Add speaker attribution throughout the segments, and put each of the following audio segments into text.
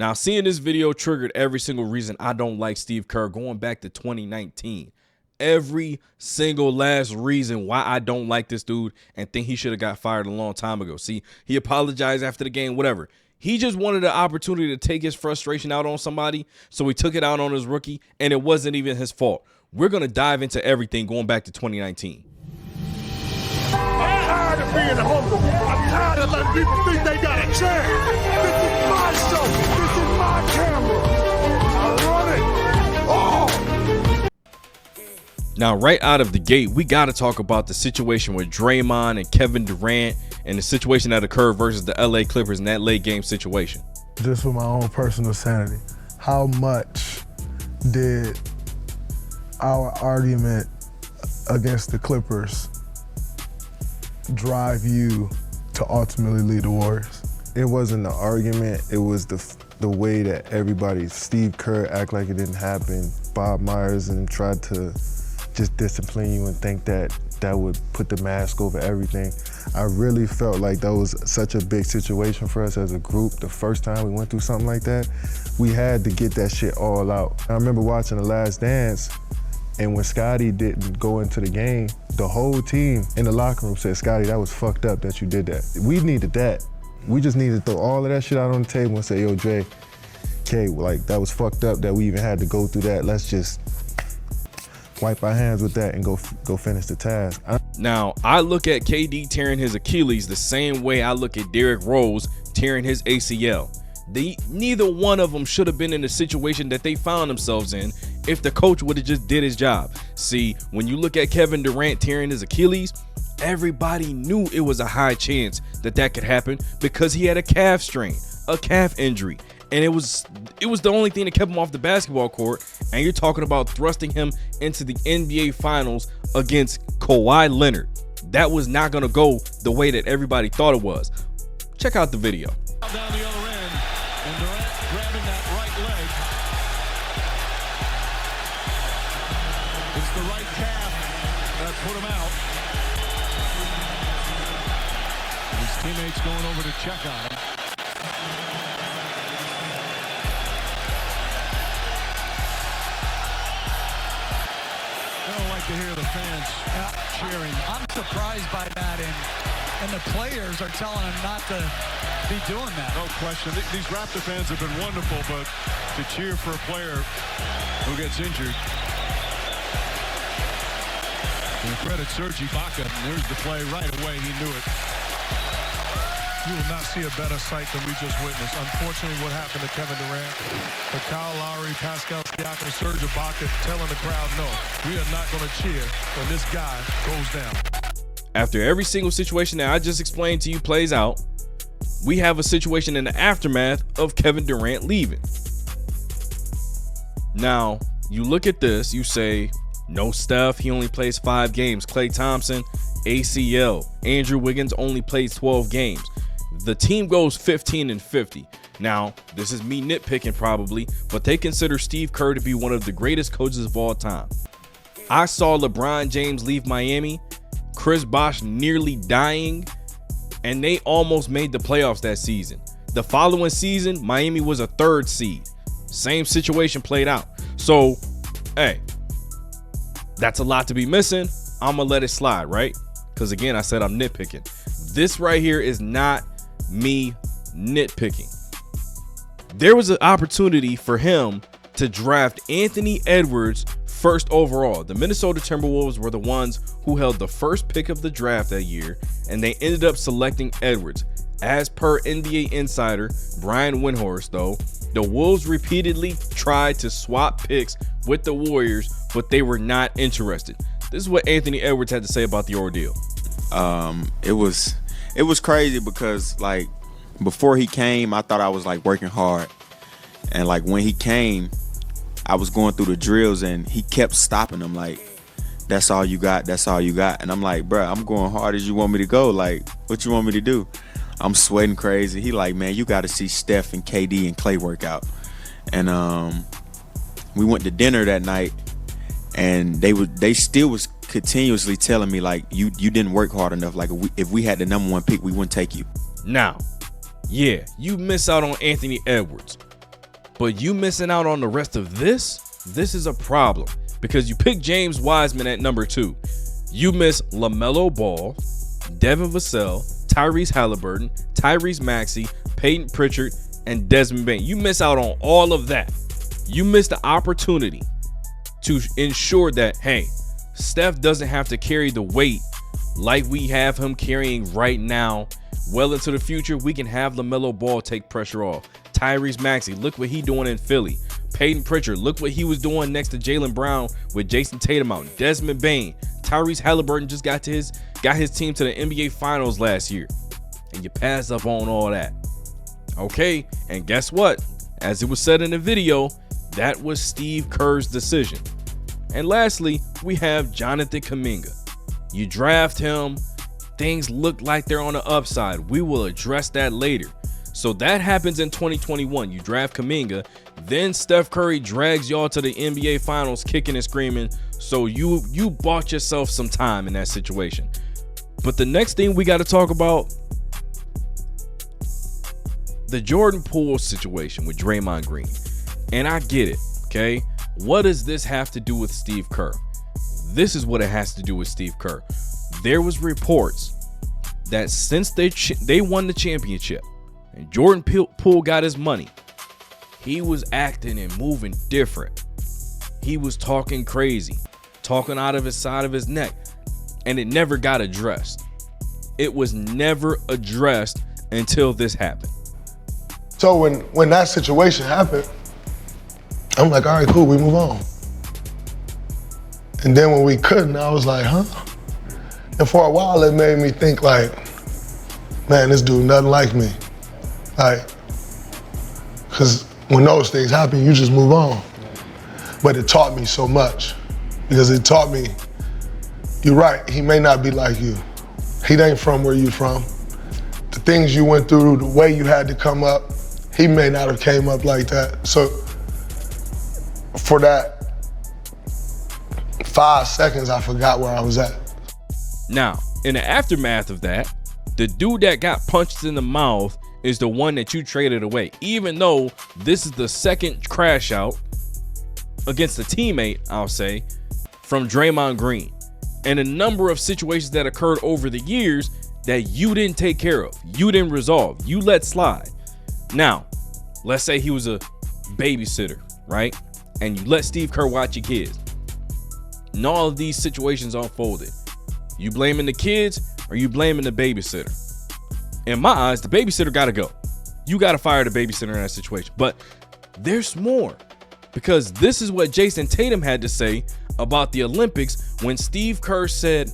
Speaker 1: Now, seeing this video triggered every single reason I don't like Steve Kerr going back to 2019. Every single last reason why I don't like this dude and think he should have got fired a long time ago. See, he apologized after the game, whatever. He just wanted the opportunity to take his frustration out on somebody, so he took it out on his rookie, and it wasn't even his fault. We're going to dive into everything going back to 2019.
Speaker 2: I'm tired of being humble. I'm tired of letting people think they got a chance. This is my show. This is my camera. I run it. Oh!
Speaker 1: Now, right out of the gate, we got to talk about the situation with Draymond and Kevin Durant and the situation that occurred versus the LA Clippers in that late game situation.
Speaker 3: Just for my own personal sanity, how much did our argument against the Clippers drive you to ultimately lead the Warriors?
Speaker 4: It wasn't the argument, it was the way that everybody, Steve Kerr act like it didn't happen, Bob Myers and tried to just discipline you and think that that would put the mask over everything. I really felt like that was such a big situation for us as a group. The first time we went through something like that, we had to get that shit all out. I remember watching The Last Dance, and when Scotty didn't go into the game, the whole team in the locker room said, Scotty, that was fucked up that you did that. We needed that. We just needed to throw all of that shit out on the table and say, yo, Dre, okay, like that was fucked up that we even had to go through that. Let's just wipe our hands with that and go finish the task.
Speaker 1: Now, I look at KD tearing his Achilles the same way I look at Derrick Rose tearing his ACL. Neither one of them should have been in the situation that they found themselves in if the coach would have just did his job. See, when you look at Kevin Durant tearing his Achilles, everybody knew it was a high chance that that could happen because he had a calf strain, a calf injury. And it was the only thing that kept him off the basketball court. And you're talking about thrusting him into the NBA Finals against Kawhi Leonard. That was not going to go the way that everybody thought it was. Check out the video.
Speaker 5: Down the other end, and Durant grabbing that right leg. It's the right calf that put him out. His teammates going over to check on him. I don't like to hear the fans cheering.
Speaker 6: I'm surprised by that, and the players are telling him not to be doing that.
Speaker 5: No question. These Raptor fans have been wonderful, but to cheer for a player who gets injured. And credit Serge Ibaka. There's the play right away. He knew it.
Speaker 2: You will not see a better sight than we just witnessed. Unfortunately, what happened to Kevin Durant, but Kyle Lowry, Pascal Siakam, Serge Ibaka telling the crowd, no, we are not going to cheer when this guy goes down.
Speaker 1: After every single situation that I just explained to you plays out, we have a situation in the aftermath of Kevin Durant leaving. Now, you look at this, you say, no Steph, he only plays 5 games. Klay Thompson, ACL. Andrew Wiggins only plays 12 games. The team goes 15-50. Now, this is me nitpicking probably, but they consider Steve Kerr to be one of the greatest coaches of all time. I saw LeBron James leave Miami, Chris Bosh nearly dying, and they almost made the playoffs that season. The following season, Miami was a 3rd seed. Same situation played out. So, hey, that's a lot to be missing. I'm going to let it slide, right? Because again, I said I'm nitpicking. This right here is not me nitpicking. There was an opportunity for him to draft Anthony Edwards 1st overall. The Minnesota Timberwolves were the ones who held the first pick of the draft that year, and they ended up selecting Edwards. As per NBA insider Brian Windhorst, though, the Wolves repeatedly tried to swap picks with the Warriors, but they were not interested. This is what Anthony Edwards had to say about the ordeal.
Speaker 7: It was crazy because, like, before he came, I thought I was like working hard, and like when he came, I was going through the drills and he kept stopping them, like, that's all you got, that's all you got. And I'm like, bruh, I'm going hard as you want me to go. Like, what you want me to do? I'm sweating crazy. He like, man, you got to see Steph and KD and Klay work out. And we went to dinner that night, and they still was continuously telling me, like, you didn't work hard enough. Like, if we had the #1 pick, we wouldn't take you.
Speaker 1: Now, yeah, you miss out on Anthony Edwards, But you missing out on the rest of this is a problem because you pick James Wiseman at number 2. You miss LaMelo Ball, Devin Vassell, Tyrese Halliburton, Tyrese Maxey, Peyton Pritchard, and Desmond Bane. You miss out on all of that. You miss the opportunity to ensure that, hey, Steph doesn't have to carry the weight like we have him carrying right now. Well into the future, we can have LaMelo Ball take pressure off. Tyrese Maxey, look what he doing in Philly. Peyton Pritchard, look what he was doing next to Jaylen Brown with Jason Tatum out. Desmond Bane, Tyrese Halliburton just got his team to the NBA Finals last year. And you pass up on all that. Okay, and guess what? As it was said in the video, that was Steve Kerr's decision. And lastly, we have Jonathan Kuminga. You draft him, things look like they're on the upside. We will address that later. So that happens in 2021. You draft Kuminga, then Steph Curry drags y'all to the NBA Finals kicking and screaming. So you bought yourself some time in that situation. But the next thing we got to talk about, the Jordan Poole situation with Draymond Green. And I get it, okay? What does this have to do with Steve Kerr? This is what it has to do with Steve Kerr. There was reports that since they won the championship and Jordan Poole got his money, he was acting and moving different. He was talking crazy, talking out of his side of his neck, and it never got addressed. It was never addressed until this happened.
Speaker 3: So when that situation happened, I'm like, all right, cool, we move on. And then when we couldn't, I was like, huh? And for a while, it made me think like, man, this dude nothing like me. Like, because when those things happen, you just move on. But it taught me so much because it taught me, you're right, he may not be like you. He ain't from where you from. The things you went through, the way you had to come up, he may not have came up like that. So for that 5 seconds, I forgot where I was at.
Speaker 1: Now, in the aftermath of that, the dude that got punched in the mouth is the one that you traded away, even though this is the second crash out against a teammate, I'll say, from Draymond Green. And a number of situations that occurred over the years that you didn't take care of, you didn't resolve, you let slide. Now, let's say he was a babysitter, right? And you let Steve Kerr watch your kids. And all of these situations unfolded. You blaming the kids or you blaming the babysitter? In my eyes, the babysitter got to go. You got to fire the babysitter in that situation. But there's more, because this is what Jason Tatum had to say about the Olympics when Steve Kerr said,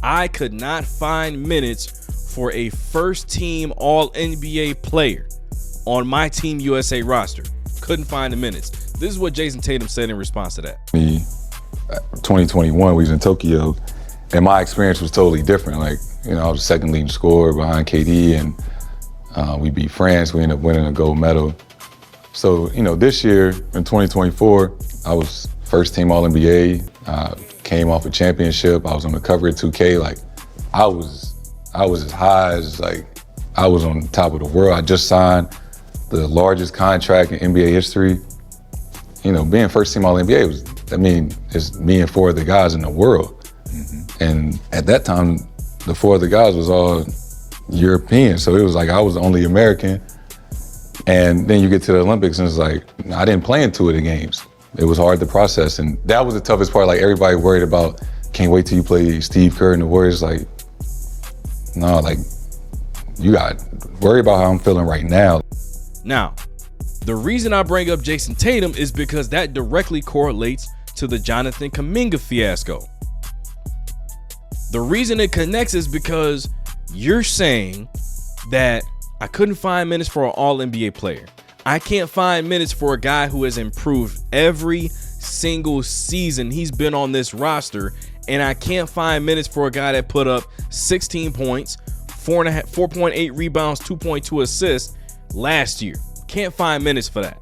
Speaker 1: I could not find minutes for a first-team All-NBA player on my Team USA roster. Couldn't find the minutes. This is what Jason Tatum said in response to that.
Speaker 8: 2021, we was in Tokyo, and my experience was totally different. Like, you know, I was the second leading scorer behind KD, and we beat France. We ended up winning a gold medal. So, you know, this year in 2024, I was first team All-NBA, came off a championship. I was on the cover of 2K. Like, I was as high as, like, I was on top of the world. I just signed the largest contract in NBA history. You know, being first team All-NBA was, I mean, it's me and 4 other guys in the world. And at that time, the 4 other guys was all European. So it was like I was the only American. And then you get to the Olympics and it's like, I didn't play in 2 of the games. It was hard to process. And that was the toughest part. Like, everybody worried about, can't wait till you play Steve Kerr and the Warriors. Like, no, like, you got to worry about how I'm feeling right now.
Speaker 1: Now, the reason I bring up Jason Tatum is because that directly correlates to the Jonathan Kuminga fiasco. The reason it connects is because you're saying that I couldn't find minutes for an All-NBA player. I can't find minutes for a guy who has improved every single season he's been on this roster, and I can't find minutes for a guy that put up 16 points, 4.8 rebounds, 2.2 assists last year. Can't find minutes for that.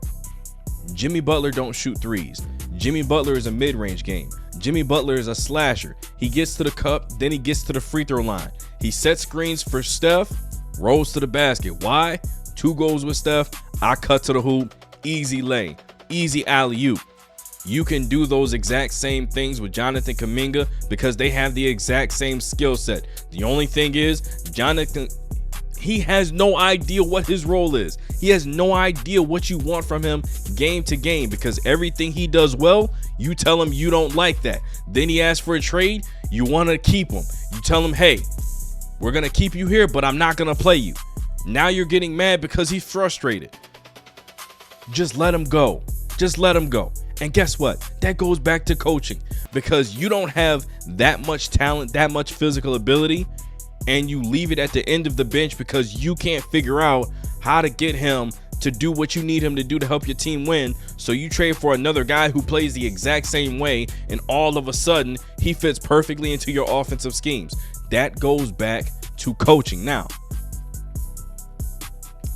Speaker 1: Jimmy Butler don't shoot threes. Jimmy Butler is a mid-range game. Jimmy Butler is a slasher. He gets to the cup, then he gets to the free throw line. He sets screens for Steph, rolls to the basket. Why? 2 goals with Steph. I cut to the hoop. easy lane, easy alley-oop. You can do those exact same things with Jonathan Kuminga because they have the exact same skill set. The only thing is, Jonathan, he has no idea what his role is. He has no idea what you want from him game to game because everything he does well, you tell him you don't like that. Then he asks for a trade, you want to keep him. You tell him, hey, we're going to keep you here, but I'm not going to play you. Now you're getting mad because he's frustrated. Just let him go. Just let him go. And guess what? That goes back to coaching because you don't have that much talent, that much physical ability, and you leave it at the end of the bench because you can't figure out how to get him to do what you need him to do to help your team win. So you trade for another guy who plays the exact same way, and all of a sudden he fits perfectly into your offensive schemes. That goes back to coaching. Now,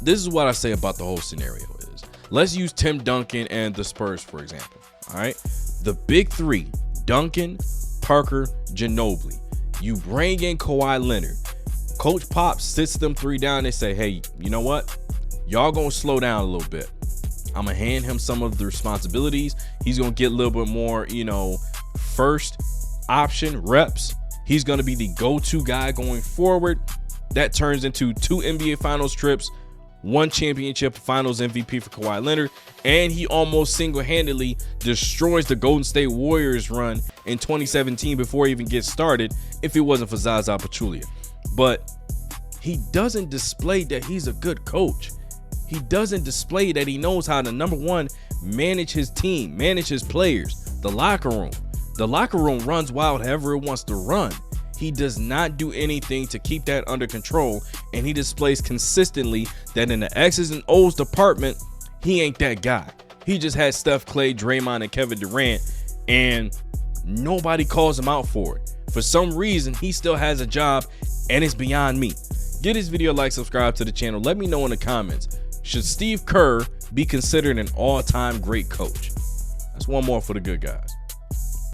Speaker 1: this is what I say about the whole scenario is, let's use Tim Duncan and the Spurs, for example. All right. The big three, Duncan, Parker, Ginobili. You bring in Kawhi Leonard. Coach Pop sits them three down. They say, hey, you know what? Y'all going to slow down a little bit. I'm going to hand him some of the responsibilities. He's going to get a little bit more, first option reps. He's going to be the go-to guy going forward. That turns into 2 NBA Finals trips, 1 championship, Finals MVP for Kawhi Leonard, and he almost single-handedly destroys the Golden State Warriors run in 2017 before he even gets started if it wasn't for Zaza Pachulia. But he doesn't display that he's a good coach. He doesn't display that he knows how to, number one, manage his team, manage his players, the locker room. The locker room runs wild however it wants to run. He does not do anything to keep that under control, and he displays consistently that in the X's and O's department, he ain't that guy. He just had Steph, Clay, Draymond, and Kevin Durant, and nobody calls him out for it. For some reason, he still has a job, and it's beyond me. Give this video a like, subscribe to the channel. Let me know in the comments, should Steve Kerr be considered an all-time great coach? That's one more for the good guys.